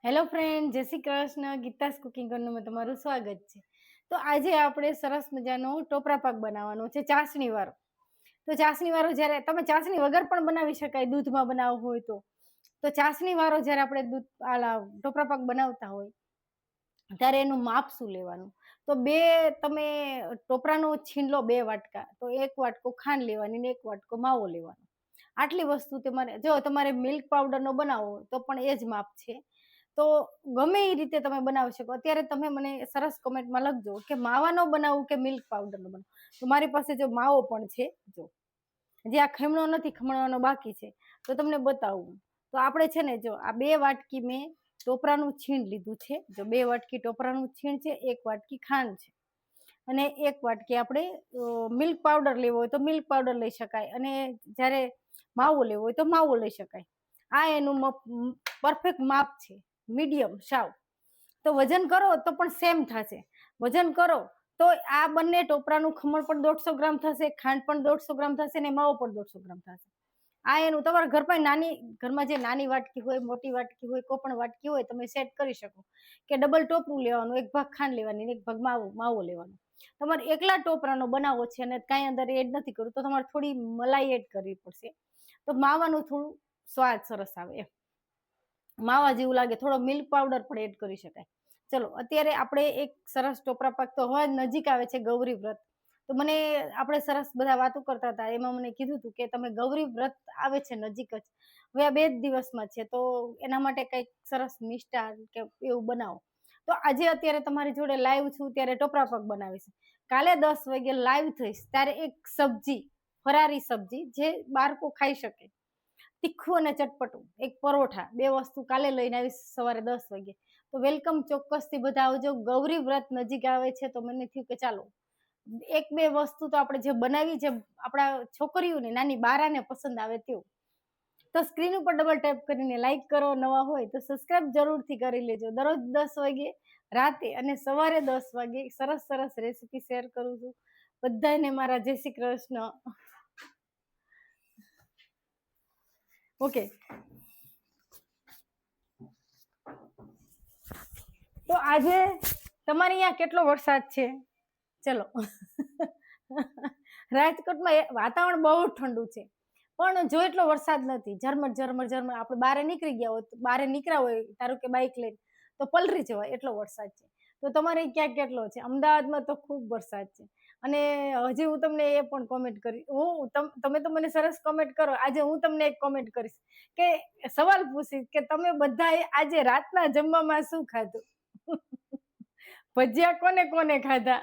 Hello friend, જય Shri Krishna. Geeta's cooking કરનું તમારું સ્વાગત છે. તો આજે આપણે સરસ મજાનો ટોપરા પાક બનાવવાનો છે, ચાસણી વાળો. તો ચાસણી વાળો જ્યારે તમે ચાસણી વગર પણ બનાવી શકાય, દૂધમાં બનાવવું હોય તો ચાસણી વાળો જ્યારે આપણે દૂધ ટોપરા પાક બનાવતા હોય ત્યારે એનું માપ શું લેવાનું. તો તમે ટોપરાનો છીણલો 2 વાટકા, તો 1 વાટકો ખાંડ લેવાની ને 1 વાટકો માવો લેવાનો. આટલી વસ્તુ તમારે મિલ્ક પાવડરનો બનાવો તો પણ એ જ માપ છે. તો ગમે એ રીતે તમે બનાવી શકો. અત્યારે તમે મને સરસ કોમેન્ટમાં લખજો કે માવાનો બનાવું કે મિલ્ક પાવડરનો બનાવું. તો મારી પાસે જો માવો પણ છે, જો જે આ ખમણો નથી, ખમણવાનો બાકી છે, તો તમને બતાવું. તો આપણે છે ને, જો આ 2 વાટકી મેં ટોપરાનું છીણ લીધું છે. જો 2 વાટકી ટોપરાનું છીણ છે, 1 વાટકી ખાંડ છે અને 1 વાટકી આપણે મિલ્ક પાવડર લેવો હોય તો મિલ્ક પાવડર લઈ શકાય, અને જ્યારે માવો લેવો હોય તો માવો લઈ શકાય. આ એનું પરફેક્ટ માપ છે, મીડિયમ સાવ. તો વજન કરો તો પણ સેમ થશે. વજન કરો તો આ બંને ટોપરાનું ખમણ પણ 150 ગ્રામ થશે, ખાંડ પણ 150 ગ્રામ થશે ને માવો પણ 150 ગ્રામ થશે. આ એનું તમારા ઘરમાં જે નાની વાટકી હોય, મોટી વાટકી હોય, કોઈ પણ વાટકી હોય, તમે સેટ કરી શકો કે ડબલ ટોપરું લેવાનું, 1 ભાગ ખાંડ લેવાની ને 1 ભાગ માવો લેવાનો. તમારે એકલા ટોપરાનો બનાવો છે અને કાંઈ અંદર એડ નથી કરવું તો તમારે થોડી મલાઈ એડ કરવી પડશે, તો માવાનું થોડું સ્વાદ સરસ આવે એમ, માવા જેવું લાગે. થોડો મિલ્ક પાવડર પણ એડ કરી શકાય. ચલો, અત્યારે આપણે એક સરસ ટોપરા પાક, તો હવે નજીક આવે છે ગૌરી વ્રત. તો આપણે સરસ બધા વાતો કરતા હતા, એમાં મને કીધું હતું કે તમે ગૌરી વ્રત આવે છે નજીક જ, હવે આ 2 દિવસમાં છે, તો એના માટે કંઈક સરસ મિષ્ટાન કે એવું બનાવો. તો આજે અત્યારે તમારી જોડે લાઈવ છું ત્યારે ટોપરા પાક બનાવીશ. કાલે 10 વાગે લાઈવ થઈશ ત્યારે એક સબ્જી, ફરારી સબ્જી જે બાળકો ખાઈ શકે, તીખું અને ચટપટું, એક પરોઠા, 2 વસ્તુ કાલે લઈને આવીશ સવારે 10 વાગે. તો વેલકમ, ચોક્કસથી બધા આવજો. ગૌરી વ્રત નજીક આવે છે તો મને થયું કે ચાલો 1-2 વસ્તુ તો આપણે જે બનાવી, જે આપણા છોકરીઓને, નાની બારાને પસંદ આવે તેવું. તો સ્ક્રીન ઉપર ડબલ ટેપ કરીને લાઈક કરો, નવા હોય તો સબસ્ક્રાઇબ જરૂરથી કરી લેજો. દરરોજ 10 વાગે રાતે અને સવારે 10 વાગે સરસ સરસ રેસીપી શેર કરું છું. બધાને મારા જય શ્રી કૃષ્ણ. ઓકે, તો આજે તમારે અહીંયા કેટલો વરસાદ છે? ચલો, રાજકોટમાં વાતાવરણ બહુ ઠંડુ છે, પણ જો એટલો વરસાદ નથી. ઝરમર ઝરમર ઝરમર. આપણે બહાર નીકળ્યા હોય, ધારો કે બાઇક લઈને, તો પલરી જવાય એટલો વરસાદ છે. તો તમારે ક્યાં કેટલો છે? અમદાવાદમાં તો ખૂબ વરસાદ છે. અને હજી હું તમને એ પણ કોમેન્ટ કરી, તમે તો મને સરસ કોમેન્ટ કરો, આજે હું તમને એક કોમેન્ટ કરીશ કે સવાલ પૂછીશ કે તમે બધાએ આજે રાતના જમવામાં શું ખાધું? ભજીયા કોને કોને ખાધા?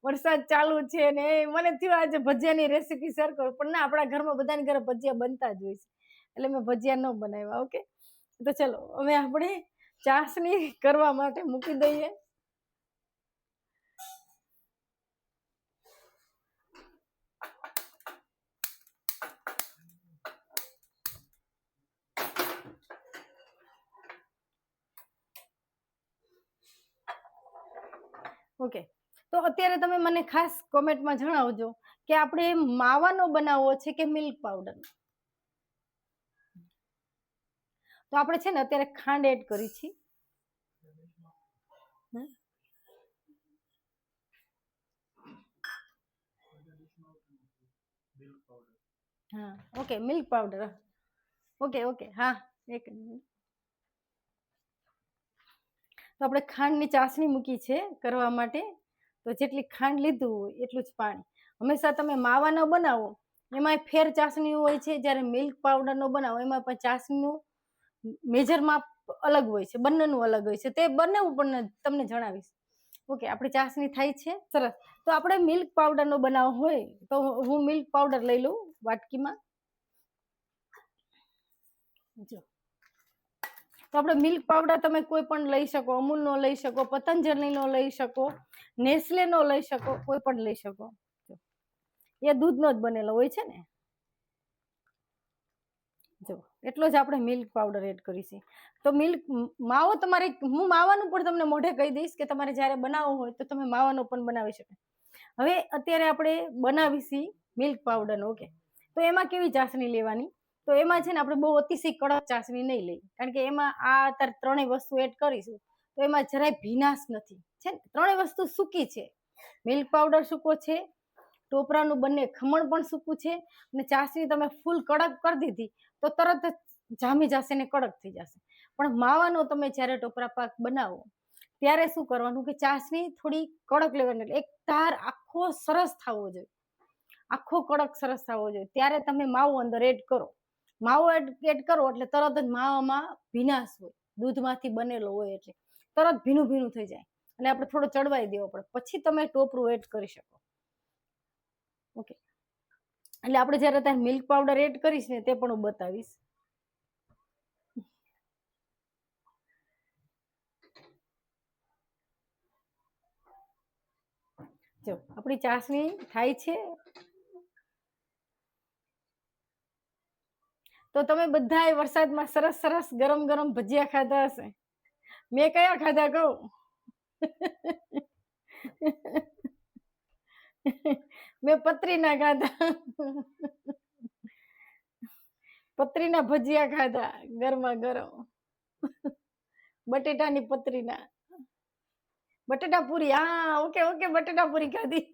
વરસાદ ચાલુ છે ને મને થયું આજે ભજીયાની રેસીપી શેર કરું, પણ ના, આપણા ઘરમાં બધાની ઘરે ભજીયા બનતા જ હોય છે, એટલે મેં ભજીયા ન બનાવ્યા. ઓકે, તો ચલો હવે આપણે ચાસણી કરવા માટે મૂકી દઈએ. ઓકે, તો અત્યારે તમે મને ખાસ કોમેન્ટમાં જણાવજો કે આપણે માવાનો બનાવવો છે કે મિલ્ક પાવડર. તો આપણે છે ને અત્યારે ખાંડ એડ કરી છે. હા, ઓકે, મિલ્ક પાવડર. ઓકે, હા, એક મિનિટ. તો આપણે ખાંડની ચાસણી મૂકી છે કરવા માટે. તો જેટલી ખાંડ લીધું હોય એટલું જ પાણી. હંમેશા તમે માવાનો બનાવો એમાં ફેર ચાસણી હોય છે, જ્યારે મિલ્ક પાવડરનો બનાવો એમાં પણ ચાસણીનું મેજર માપ અલગ હોય છે, બંનેનું અલગ હોય છે. તે બંને પણ તમને જણાવીશ. ઓકે, આપણી ચાસણી થાય છે સરસ. તો આપણે મિલ્ક પાવડરનો બનાવવો હોય તો હું મિલ્ક પાવડર લઈ લઉં વાટકીમાં. જો, તો આપણે મિલ્ક પાવડર તમે કોઈ પણ લઈ શકો, અમૂલનો લઈ શકો, પતંજલિનો લઈ શકો, નેસ્લેનો લઈ શકો, કોઈ પણ લઈ શકો. એ દૂધનો જ બનેલો હોય છે ને. જો એટલો જ આપણે મિલ્ક પાવડર એડ કરીશું. તો માવો તમારે, હું માવાનું પણ તમને મોઢે કહી દઈશ કે તમારે જ્યારે બનાવવું હોય તો તમે માવાનો પણ બનાવી શકો. હવે અત્યારે આપણે બનાવીશી મિલ્ક પાવડરનો. ઓકે, તો એમાં કેવી ચાસણી લેવાની? તો એમાં છે ને આપણે બહુ અતિશય કડક ચાસણી નહીં લઈ, કારણ કે એમાં આ અત્યારે ત્રણેય વસ્તુ એડ કરીશું તો એમાં જરાય ભીનાશ નથી, છે ને ત્રણેય વસ્તુ સૂકી છે, મિલ્ક પાવડર સૂકો છે, ટોપરાનું બંને ખમણ પણ સૂકું છે, અને ચાસણી તમે ફૂલ કડક કરી દીધી તો તરત જ જામી જશે ને કડક થઈ જશે. પણ માવાનો તમે જ્યારે ટોપરા પાક બનાવો ત્યારે શું કરવાનું કે ચાસણી થોડી કડક લેવાની, એટલે એક તાર આખો સરસ થવો જોઈએ, આખો કડક સરસ થવો જોઈએ, ત્યારે તમે માવો અંદર એડ કરો. માવો એડ કરો એટલે તરત જ માવામાં ભીનાશ હોય, દૂધમાંથી બનેલો હોય એટલે તરત ભીનું ભીનું થઈ જાય, એટલે આપણે થોડો ચડવાઈ દેવો પડે, પછી તમે ટોપરું એડ કરી શકો. ઓકે, એટલે આપણે જ્યારે ત્યાં મિલ્ક પાવડર એડ કરીશ ને તે પણ હું બતાવીશ. જો આપણી ચાસણી થાય છે, તો તમે બધાએ વરસાદમાં સરસ સરસ ગરમ ગરમ ભજીયા ખાધા હશે. મેં કયા ખાધા કહું? મેં પતરીના ખાધા, પતરીના ભજીયા ખાધા ગરમા ગરમ, બટેટાની પતરીના, બટેટા પૂરી, હા ઓકે ઓકે, બટેટા પૂરી ખાધી.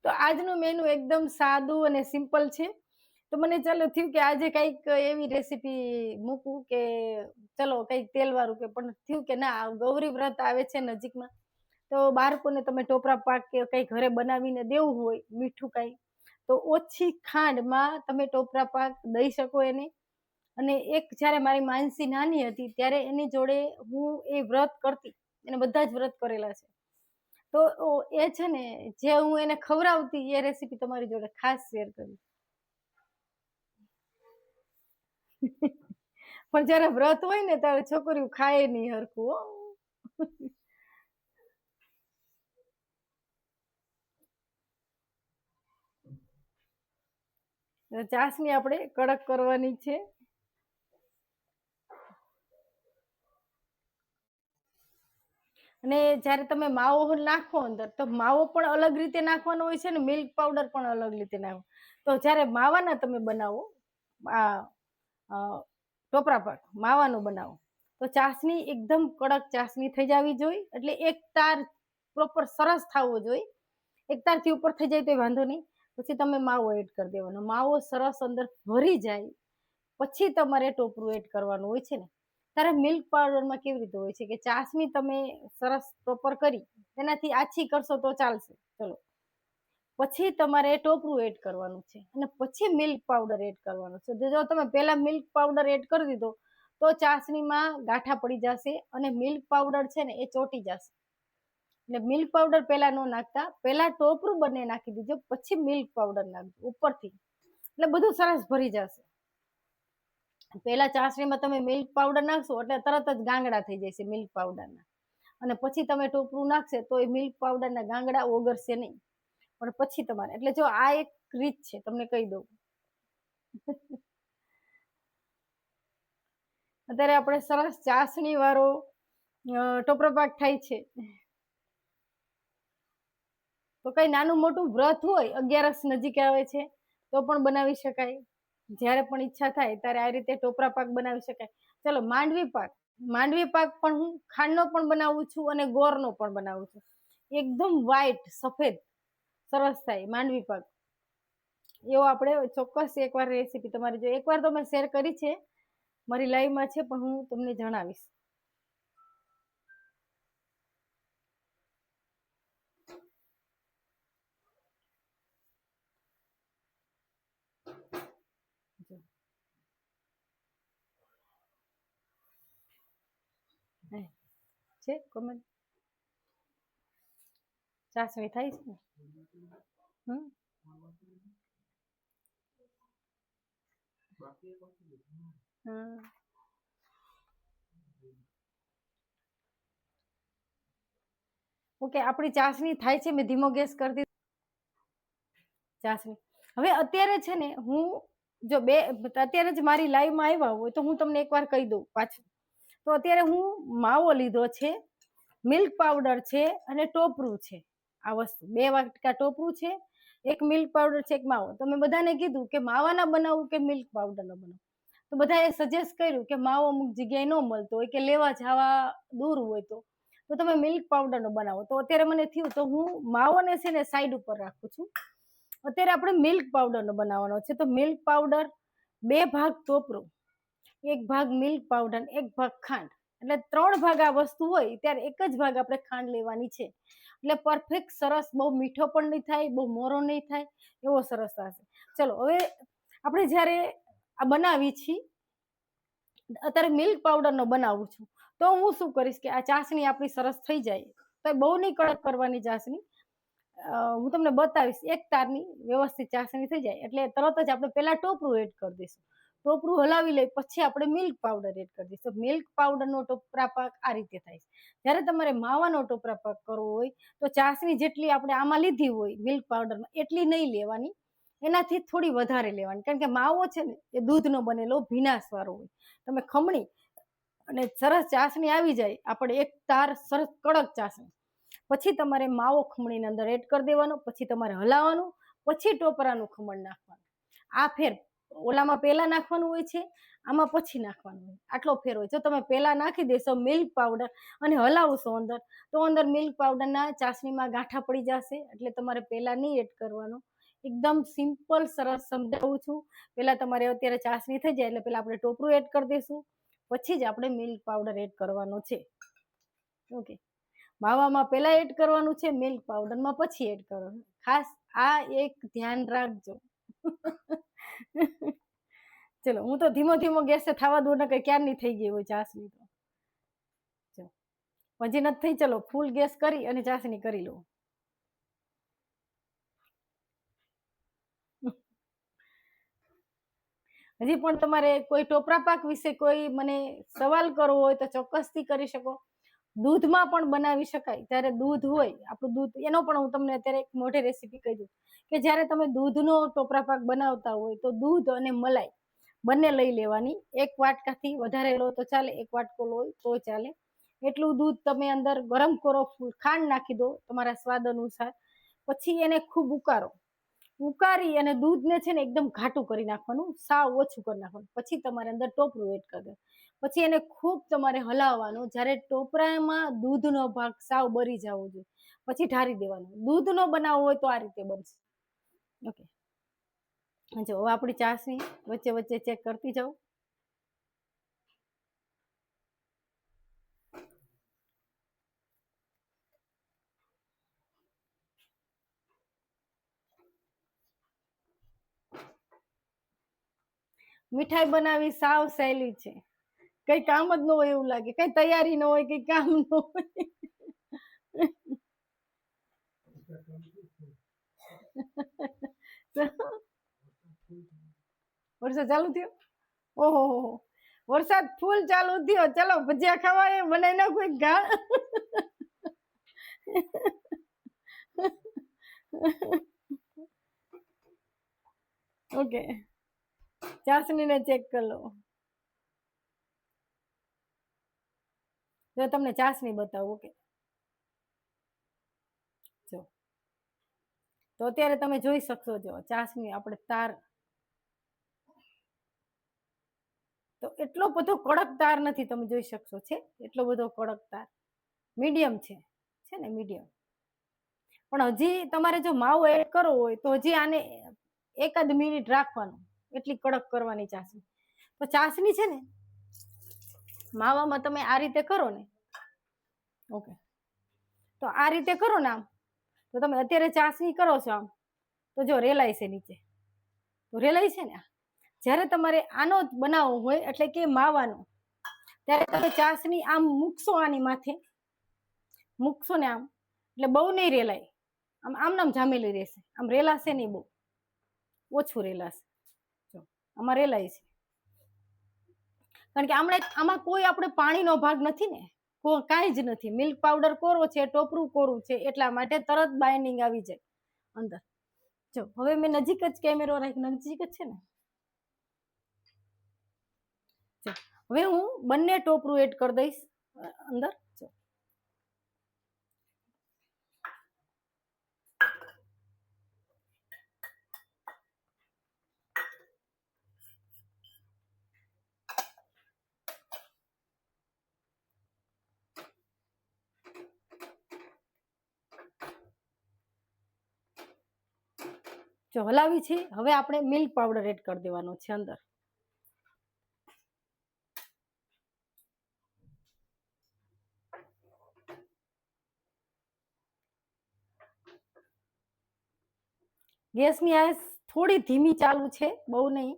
તો આજનું મેનુ એકદમ સાદું અને સિમ્પલ છે. તો મને ચાલો થયું કે આજે કંઈક એવી રેસીપી મૂકું કે ચલો કંઈક તેલવાળું, કે પણ થયું કે ના ગૌરી વ્રત આવે છે નજીકમાં, તો બાળકોને તમે ટોપરા પાક કે કંઈ ઘરે બનાવીને દેવું હોય મીઠું કંઈ, તો ઓછી ખાંડમાં તમે ટોપરા પાક દઈ શકો એને. અને એક જ્યારે મારી માનસી નાની હતી ત્યારે એની જોડે હું એ વ્રત કરતી, એને બધા જ વ્રત કરેલા છે, તો એ છે ને જે હું એને ખવડાવતી એ રેસીપી તમારી જોડે ખાસ શેર કરી. પણ જ્યારે વ્રત હોય ને ત્યારે છોકરીઓ ખાય નહીં હરખું. ચાસણી આપણે કડક કરવાની છે. અને જ્યારે તમે માવો નાખો અંદર, તો માવો પણ અલગ રીતે નાખવાનો હોય છે ને મિલ્ક પાવડર પણ અલગ રીતે નાખો. તો જ્યારે માવાના તમે બનાવો, આ ટોપરા પાક માવાનું બનાવો, તો ચાસણી એકદમ કડક ચાસણી થઈ જવી જોઈએ, એટલે એક તાર પ્રોપર સરસ થવો જોઈએ. એક તારથી ઉપર થઈ જાય તો વાંધો નહીં, પછી તમે માવો એડ કરી દેવાનો, માવો સરસ અંદર ભરી જાય પછી તમારે ટોપરું એડ કરવાનું હોય છે ને. ત્યારે મિલ્ક પાવડરમાં કેવી રીતે હોય છે કે ચાસણી તમે સરસ પ્રોપર કરી તેનાથી આછી કરશો તો ચાલશે, ચલો પછી તમારે ટોપરું એડ કરવાનું છે અને પછી મિલ્ક પાવડર એડ કરવાનું છે. જો તમે પહેલા મિલ્ક પાવડર એડ કરી દીધો તો ચાસણીમાં ગાંઠા પડી જશે અને મિલ્ક પાવડર છે ને એ ચોટી જશે. એટલે મિલ્ક પાવડર પહેલા ન નાખતા, પહેલા ટોપરું બંને નાખી દીજો, પછી મિલ્ક પાવડર નાખજો ઉપરથી, એટલે બધું સરસ ભરી જશે. પહેલા ચાસણીમાં તમે મિલ્ક પાવડર નાખશો એટલે તરત જ ગાંગડા થઈ જશે મિલ્ક પાવડરના, અને પછી તમે ટોપરું નાખશે તો એ મિલ્ક પાવડરના ગાંગડા ઓગળશે નહીં. પણ પછી તમારે, એટલે જો આ એક રીત છે, તમને કહી દઉં. અત્યારે આપણે સરસ ચાસણી વાળો ટોપરા પાક થાય છે. તો કઈ નાનું મોટું વ્રત હોય, 11 નજીક આવે છે તો પણ બનાવી શકાય, જ્યારે પણ ઈચ્છા થાય ત્યારે આ રીતે ટોપરા પાક બનાવી શકાય. ચલો માંડવી પાક, માંડવી પાક પણ હું ખાંડનો પણ બનાવું છું અને ગોળનો પણ બનાવું છું, એકદમ વ્હાઈટ સફેદ સરસ થાય માંડવી પાક. એવો આપણે ચોક્કસ એકવાર રેસીપી તમારી જો એકવાર તો મેં શેર કરી છે, મારી લાઈવમાં છે, પણ હું તમને જણાવીશ. છે કોમેન્ટ, ચાસણી થાય છે ને. ઓકે, આપણી ચાસણી થાય છે, મેં ધીમો ગેસ કરી દીધો ચાસણી. હવે અત્યારે છે ને હું જો અત્યારે જ મારી લાઈવમાં આવ્યા હોય તો હું તમને એકવાર કહી દઉં પાછું. તો અત્યારે હું માવો લીધો છે, મિલ્ક પાવડર છે અને ટોપરું છે. આ વસ્તુ 2 વાટકા ટોપરું છે, 1 મિલ્ક પાવડર છે, 1 માવો. તો મેં બધાને કીધું કે માવાના બનાવું કે મિલ્ક પાવડરના બનાવું. તો બધાએ સજેસ્ટ કર્યું કે માવો અમુક જગ્યાએ ન મળતો હોય કે લેવા જવા દૂર હોય તો તમે મિલ્ક પાવડરનો બનાવો. તો અત્યારે મને થયું તો હું માવોને છે ને સાઈડ ઉપર રાખું છું. અત્યારે આપણે મિલ્ક પાવડરનો બનાવવાનો છે. તો મિલ્ક પાવડર 2 ભાગ ટોપરું, 1 ભાગ મિલ્ક પાવડર, 1 ભાગ ખાંડ. એટલે 3 ભાગ આ વસ્તુ હોય ત્યારે 1 જ ભાગ આપણે ખાંડ લેવાની છે. એટલે પરફેક્ટ સરસ, બહુ મીઠો પણ નહીં થાય, બહુ મોરો નહીં થાય, એવો સરસ થશે. ચલો હવે આપણે જ્યારે આ બનાવી છીએ, અત્યારે મિલ્ક પાવડરનો બનાવું છું, તો હું શું કરીશ કે આ ચાસણી આપણી સરસ થઈ જાય તો બહુ નહીં કડક કરવાની ચાસણી. હું તમને બતાવીશ. 1 તારની વ્યવસ્થિત ચાસણી થઈ જાય એટલે તરત જ આપણે પહેલા ટોપરું એડ કરી દઈશું. ટોપરું હલાવી લઈ પછી આપણે મિલ્ક પાવડર એડ કરી દઈશું. મિલ્ક પાવડરનો ટોપરા પાક આ રીતે થાય છે. જ્યારે તમારે માવાનો ટોપરા પાક કરવો હોય તો ચાસણી જેટલી આપણે આમાં લીધી હોય મિલ્ક પાવડરમાં એટલી નહીં લેવાની, એનાથી થોડી વધારે લેવાની. કારણ કે માવો છે ને એ દૂધનો બનેલો ભીનાશવાળો હોય. તમે ખમણી અને સરસ ચાસણી આવી જાય, આપણે 1 તાર સરસ કડક ચાસણી, પછી તમારે માવો ખમણીની અંદર એડ કરી દેવાનો, પછી તમારે હલાવવાનું, પછી ટોપરાનું ખમણ નાખવાનું. આ ફેર ઓલામાં પહેલા નાખવાનું હોય છે, આમાં પછી નાખવાનું હોય, આટલો ફેર હોય. જો તમે પહેલા નાખી દેશો મિલ્ક પાવડર અને હલાવશો અંદર, તો અંદર મિલ્ક પાવડરના ચાસણીમાં ગાંઠા પડી જશે. એટલે તમારે પહેલા નહીં એડ કરવાનો. એકદમ સિમ્પલ સરસ સમજાવું છું. પહેલા તમારે અત્યારે ચાસણી થઈ જાય એટલે પહેલા આપણે ટોપરું એડ કરી દઈશું, પછી જ આપણે મિલ્ક પાવડર એડ કરવાનો છે. ઓકે, માવામાં પહેલા એડ કરવાનું છે, મિલ્ક પાવડરમાં પછી એડ કરવાનું. ખાસ આ એક ધ્યાન રાખજો. ચલો હું તો ધીમો ધીમો ગેસે થવા દઉં ને કઈ ક્યારની થઈ ગઈ હોય ચાસણી. તો હજી નથી થઈ. ચલો ફૂલ ગેસ કરી અને ચાસણી કરી લો. હજી પણ તમારે કોઈ ટોપરા પાક વિશે કોઈ મને સવાલ કરવો હોય તો ચોક્કસથી કરી શકો. દૂધમાં પણ બનાવી શકાય. ત્યારે દૂધ હોય આપણું દૂધ, એનો પણ હું તમને અત્યારે એક મોટી રેસીપી કહી દઉં કે જ્યારે તમે દૂધનો ટોપરા પાક બનાવતા હોય તો દૂધ અને મલાઈ બંને લઈ લેવાની. 1 વાટકાથી વધારે લો તો ચાલે, 1 વાટકો લો તો ચાલે. એટલું દૂધ તમે અંદર ગરમ કરો, ખાંડ નાખી દો તમારા સ્વાદ અનુસાર. પછી એને ખૂબ ઉકારી અને દૂધને છે ને એકદમ ઘાટું કરી નાખવાનું, સાવ ઓછું કરી નાખવાનું. પછી તમારે અંદર ટોપરું એડ કરી દો. પછી એને ખૂબ તમારે હલાવવાનું. જ્યારે ટોપરામાં દૂધનો ભાગ સાવ બરી જવો જોઈએ, પછી ઢારી દેવાનું. દૂધનો બનાવવો હોય તો આ રીતે બનશે. ઓકે, જો હવે આપણી ચાસણી વચ્ચે વચ્ચે ચેક કરતી જાઓ. મીઠાઈ બનાવી સાવ સહેલી છે, કઈ કામ જ ન હોય એવું લાગે, કઈ તૈયારી ન હોય, કઈ કામ ન હોય. વરસાદ ચાલુ થયો? ઓહો, વરસાદ ફૂલ ચાલુ થયો. ચલો ભજીયા ખાવા બનાવી નાખો એક ઘા. ઓકે, ચાસણીને ચેક કરી લો. જો તમને ચાસણી બતાવું. ઓકે, જો તો અત્યારે તમે જોઈ શકશો. જો ચાસણી આપણે તાર તો એટલો બધો કડક તાર નથી, તમે જોઈ શકશો. છે એટલો બધો કડક તાર, મીડિયમ છે ને મીડિયમ. પણ હજી તમારે જો માવો એડ કરવો હોય તો હજી આને 1 મિનિટ રાખવાનું, એટલી કડક કરવાની ચાસણી. તો ચાસણી છે ને માવામાં તમે આ રીતે કરો ને, ઓકે, તો આ રીતે કરો ને આમ, તો તમે અત્યારે ચાસણી કરો છો આમ, તો જો રેલાય છે નીચે, તો રેલાય છે ને. જ્યારે તમારે આનો બનાવવો હોય એટલે કે માવાનો, ત્યારે તમે ચાસણી આમ મૂકશો, આની માથે મૂકશો ને આમ, એટલે બહુ નહીં રેલાય. આમ નામ જામેલી રહેશે. આમ રેલાશે નહીં, બહુ ઓછું રેલાશે. જો આમાં રેલાય છે, કારણ કે આમાં કોઈ આપણે પાણીનો ભાગ નથી ને, કાંઈ જ નથી. મિલ્ક પાવડર કોરો છે, ટોપરું કોરું છે, એટલા માટે તરત બાઇન્ડિંગ આવી જાય અંદર. જો હવે મેં નજીક જ કેમેરો રાખી, નજીક જ છે ને. હવે હું બંને ટોપરું એડ કરી દઈશ અંદર. જો જો હલાવી છે, હવે આપણે મિલ્ક પાવડર એડ કરી દેવાનો છે અંદર. ગેસની આંચ થોડી ધીમી ચાલુ છે, બહુ નહીં.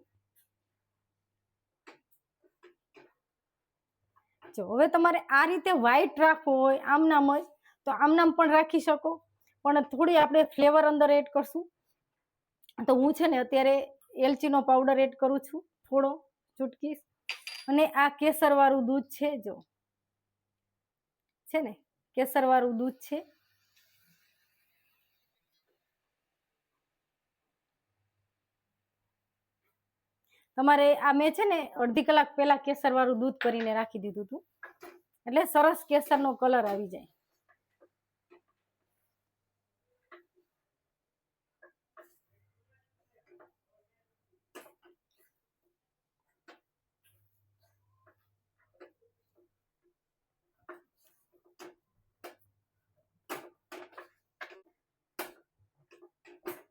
જો હવે તમારે આ રીતે વ્હાઈટ રાખવો હોય આમ નામ જ તો આમ નામ પણ રાખી શકો, પણ થોડી આપણે ફ્લેવર અંદર એડ કરશું. તો હું છે ને અત્યારે એલચીનો પાવડર એડ કરું છું થોડો, ચૂટકી. અને આ કેસર વાળું દૂધ છે, જો છે ને કેસર વાળું દૂધ છે. તમારે આ મેં છે ને અડધી કલાક પહેલા કેસર વાળું દૂધ કરીને રાખી દીધું હતું, એટલે સરસ કેસરનો કલર આવી જાય.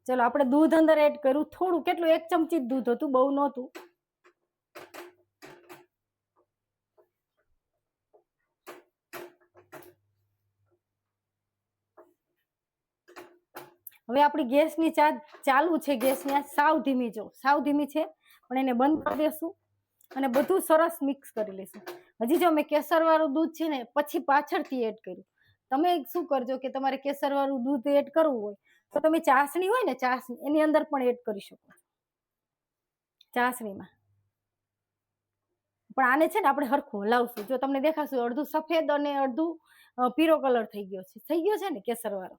ચલો આપણે દૂધ અંદર એડ કર્યું થોડું, કેટલું 1 ચમચી દૂધ હતું, બહુ નહોતું. હવે આપણી ગેસની ચાલુ છે, ગેસની આંચ સાવ ધીમી, જો સાવ ધીમી છે, પણ એને બંધ કરી દેશું અને બધું સરસ મિક્સ કરી લઈશું. હજી જો મેં કેસર વાળું દૂધ છે ને પછી પાછળથી એડ કર્યું. તમે શું કરજો કે તમારે કેસર વાળું દૂધ એડ કરવું હોય તો તમે ચાસણી હોય ને, ચાસણી એની અંદર પણ એડ કરી શકો, ચાસણીમાં. પણ આને છે ને આપણે હરખું હલાવશું. જો તમને દેખાશું અડધું સફેદ અને અડધું પીળો કલર થઈ ગયો છે ને કેસર વાળો.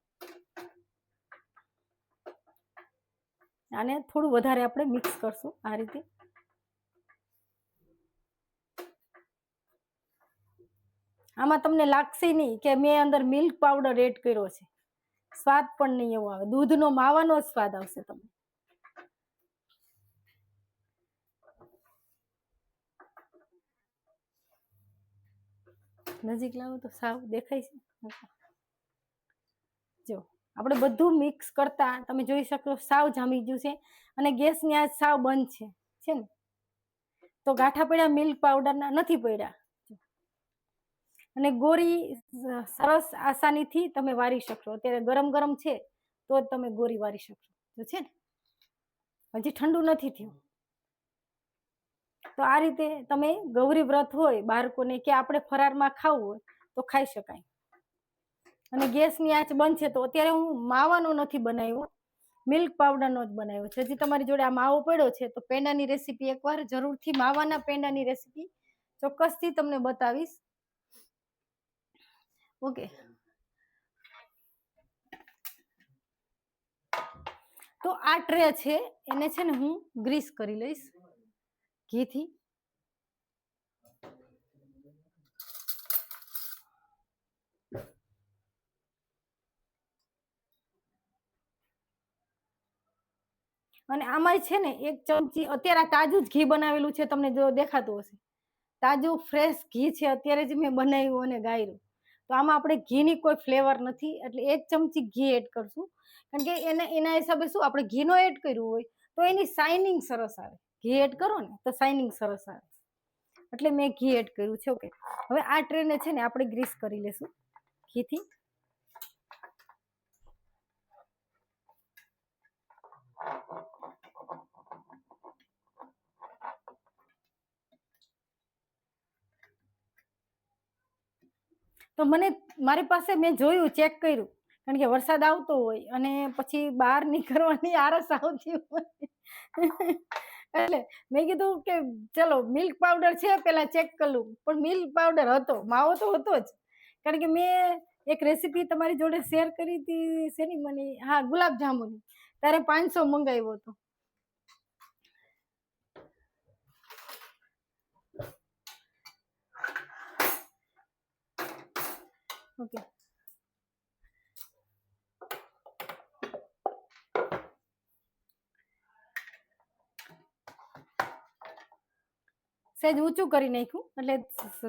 આને થોડું વધારે આપણે મિક્સ કરશું આ રીતે. આમાં તમને લાગશે નહીં કે મેં અંદર મિલ્ક પાવડર એડ કર્યો છે, સ્વાદ પણ નહીં એવો આવે, દૂધનો માવાનો જ સ્વાદ આવશે તમને. નજીક લાવો તો સાવ દેખાય છે. જો આપણે બધું મિક્સ કરતા તમે જોઈ શકો સાવ જામી ગયું છે અને ગેસની આંચ સાવ બંધ છે ને. તો ગાંઠા પડ્યા મિલ્ક પાવડરના નથી પડ્યા. અને ગોરી સરસ આસાનીથી તમે વારી શકશો. અત્યારે ગરમ ગરમ છે તો જ તમે ગોરી વારી શકશો, જો છે ને હજી ઠંડુ નથી થયું. તો આ રીતે તમે ગૌરી વ્રત હોય બાળકોને કે આપણે ફરારમાં ખાવું હોય તો ખાઈ શકાય. અને ગેસની આંચ બંધ છે, તો અત્યારે હું માવાનો નથી બનાવ્યો, મિલ્ક પાવડરનો જ બનાવ્યો છે. હજી તમારી જોડે આ માવો પડ્યો છે તો પેંડાની રેસીપી એકવાર જરૂરથી, માવાના પેંડાની રેસીપી ચોક્કસથી તમને બતાવીશ. ઓકે, તો આ ટ્રે છે એને છે ને હું ગ્રીસ કરી લઈશ ઘીથી. અને આમાં છે ને 1 ચમચી અત્યારે તાજું જ ઘી બનાવેલું છે, તમને જો દેખાતું હશે તાજું ફ્રેશ ઘી છે, અત્યારે જ મેં બનાવ્યું અને ગાળ્યું. તો આમાં આપણે ઘીની કોઈ ફ્લેવર નથી, એટલે 1 ચમચી ઘી એડ કરશું. કારણ કે એના હિસાબે શું આપણે ઘીનો એડ કર્યું હોય તો એની શાઇનિંગ સરસ આવે. ઘી એડ કરો ને તો શાઇનિંગ સરસ આવે, એટલે મેં ઘી એડ કર્યું છે. ઓકે, હવે આ ટ્રેને છે ને આપણે ગ્રીસ કરી લેશું ઘીથી. તો મારી પાસે મેં જોયું, ચેક કર્યું, કારણ કે વરસાદ આવતો હોય અને પછી બહાર નીકળવાની આળસ આવતી હોય એટલે મેં કીધું કે ચલો મિલ્ક પાવડર છે પેલા ચેક કરલું, પણ મિલ્ક પાવડર હતો, માવો તો હતો જ. કારણ કે મેં એક રેસીપી તમારી જોડે શેર કરી હતી, શેની મને, હા ગુલાબ જાંબુની, ત્યારે 500 મંગાવ્યો હતો. ઓકે, સહેજ ઊંચું કરી નાખ્યું એટલે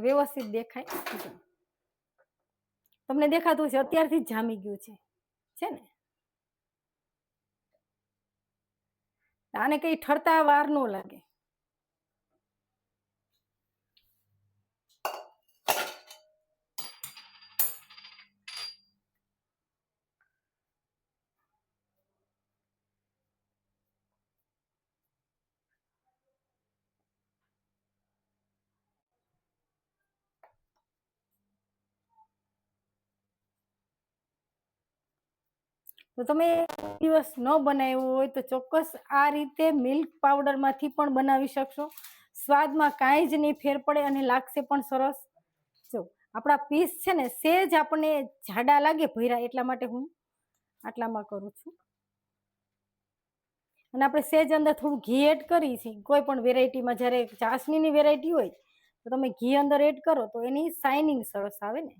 વ્યવસ્થિત દેખાય. તમને દેખાતું છે અત્યારથી જ જામી ગયું છે ને. આને કઈ ઠરતા વાર ન લાગે. તો તમે દિવસ ન બનાવ્યું હોય તો ચોક્કસ આ રીતે મિલ્ક પાવડર માંથી પણ બનાવી શકશો. સ્વાદમાં કાંઈ જ નહીં ફેર પડે અને લાગશે પણ સરસ. જો આપણા પીસ છે ને સેજ આપણને જાડા લાગે ભર્યા, એટલા માટે હું આટલામાં કરું છું. અને આપણે સેજ અંદર થોડું ઘી એડ કરી છે. કોઈ પણ વેરાયટીમાં જ્યારે ચાસણીની વેરાયટી હોય તો તમે ઘી અંદર એડ કરો તો એની શાઇનિંગ સરસ આવે ને.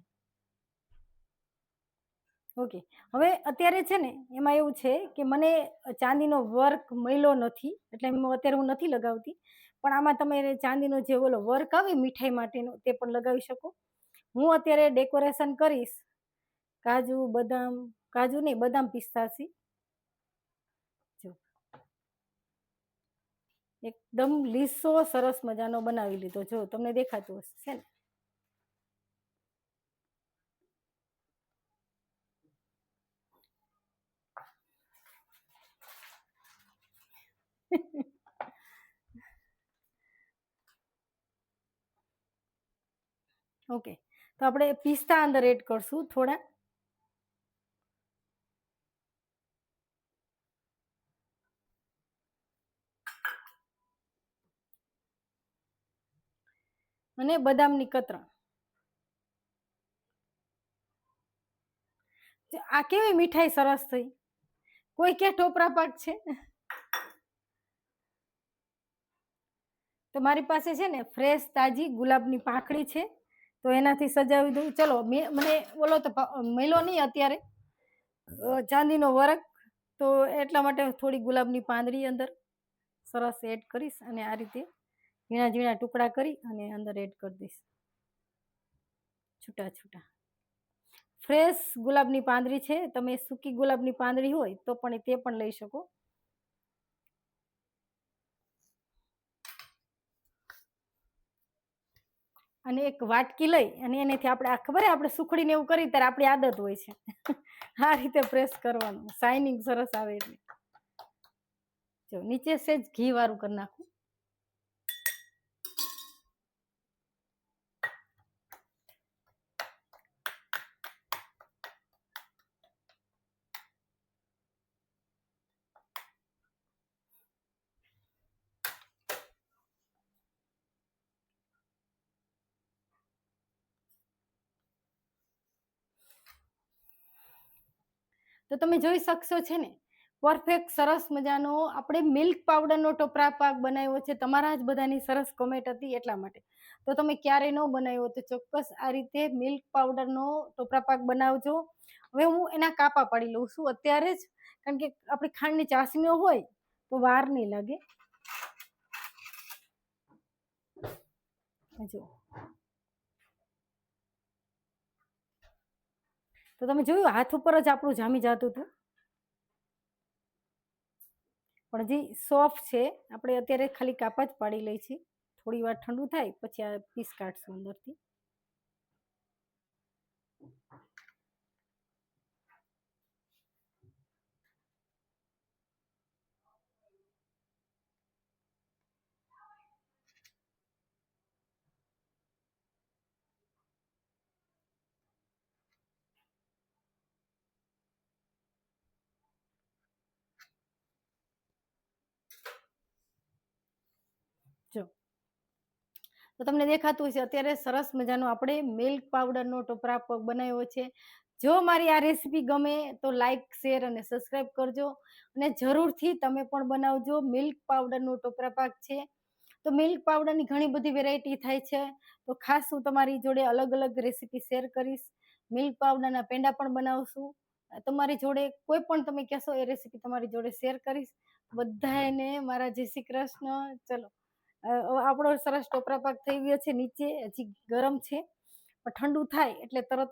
ઓકે, હવે અત્યારે છે ને એમાં એવું છે કે મને ચાંદીનો વર્ક મળ્યો નથી, એટલે અત્યારે હું નથી લગાવતી. પણ આમાં તમે ચાંદીનો જે ઓલો વર્ક આવે મીઠાઈ માટેનો તે પણ લગાવી શકો. હું અત્યારે ડેકોરેશન કરીશ કાજુ બદામ, કાજુ નહીં બદામ પિસ્તાથી. જો એકદમ લીસો સરસ મજાનો બનાવી લીધો. જો તમને દેખાતું હશે ને. ઓકે, તો આપણે પિસ્તા અંદર એડ કરશું થોડા. અને બદામની કતરણ. આ કેવી મીઠાઈ સરસ થઈ. કોઈ કે ટોપરા પાક છે તો મારી પાસે છે ને ફ્રેશ તાજી ગુલાબની પાંખડી છે, તો એનાથી સજાવી દઉં. ચલો મને બોલો તો મળ્યો નહીં અત્યારે ચાંદીનો વર્ક, તો એટલા માટે થોડી ગુલાબની પાંદડી અંદર સરસ એડ કરીશ અને આ રીતે ઝીણા ઝીણા ટુકડા કરી અને અંદર એડ કરી દઈશ છૂટા છૂટા. ફ્રેશ ગુલાબની પાંદડી છે, તમે સૂકી ગુલાબની પાંદડી હોય તો પણ તે પણ લઈ શકો. અને એક વાટકી લઈ અને એનેથી આપણે ખબર આપણે સુખડીને એવું કરી ત્યારે આપણી આદત હોય છે આ રીતે પ્રેસ કરવાનું, શાઇનિંગ સરસ આવે. એટલે જો નીચે સેજ ઘી વાળું કરી નાખું. તો તમે જોઈ શકશો છે ને પરફેક્ટ સરસ મજાનો આપણે મિલ્ક પાવડરનો ટોપરા પાક બનાવ્યો છે. તમારા જ બધાની સરસ કોમેન્ટ હતી એટલા માટે. તો તમે ક્યારેય ન બનાવ્યો તો ચોક્કસ આ રીતે મિલ્ક પાવડરનો ટોપરા પાક બનાવજો. હવે હું એના કાપા પાડી લઉં છું અત્યારે જ, કારણ કે આપણી ખાંડની ચાસણીઓ હોય તો વાર નહીં લાગે. જો તો તમે જોયું હાથ ઉપર જ આપણું જામી જતું હતું, પણ હજી સોફ્ટ છે. આપણે અત્યારે ખાલી કાપા જ પાડી લઈ છીએ. થોડી વાર ઠંડુ થાય પછી આ પીસ કાઢશું અંદરથી. જો તો તમને દેખાતું હશે અત્યારે સરસ મજાનો આપણે મિલ્ક પાવડરનો ટોપરા પાક બનાવ્યો છે. જો મારી આ રેસીપી ગમે તો લાઈક, શેર અને સબસ્ક્રાઈબ કરજો અને જરૂરથી તમે પણ બનાવજો. મિલ્ક પાવડરનો ટોપરા પાક છે. તો મિલ્ક પાવડરની ઘણી બધી વેરાયટી થાય છે, તો ખાસ હું તમારી જોડે અલગ અલગ રેસીપી શેર કરીશ. મિલ્ક પાવડરના પેંડા પણ બનાવશું. તમારી જોડે કોઈ પણ તમે કહેશો એ રેસીપી તમારી જોડે શેર કરીશ. બધાને મારા જય શ્રી કૃષ્ણ. ચલો આપણો સરસ ટોપરા પાક થઈ ગયો છે. નીચે હજી ગરમ છે, પણ ઠંડુ થાય એટલે તરત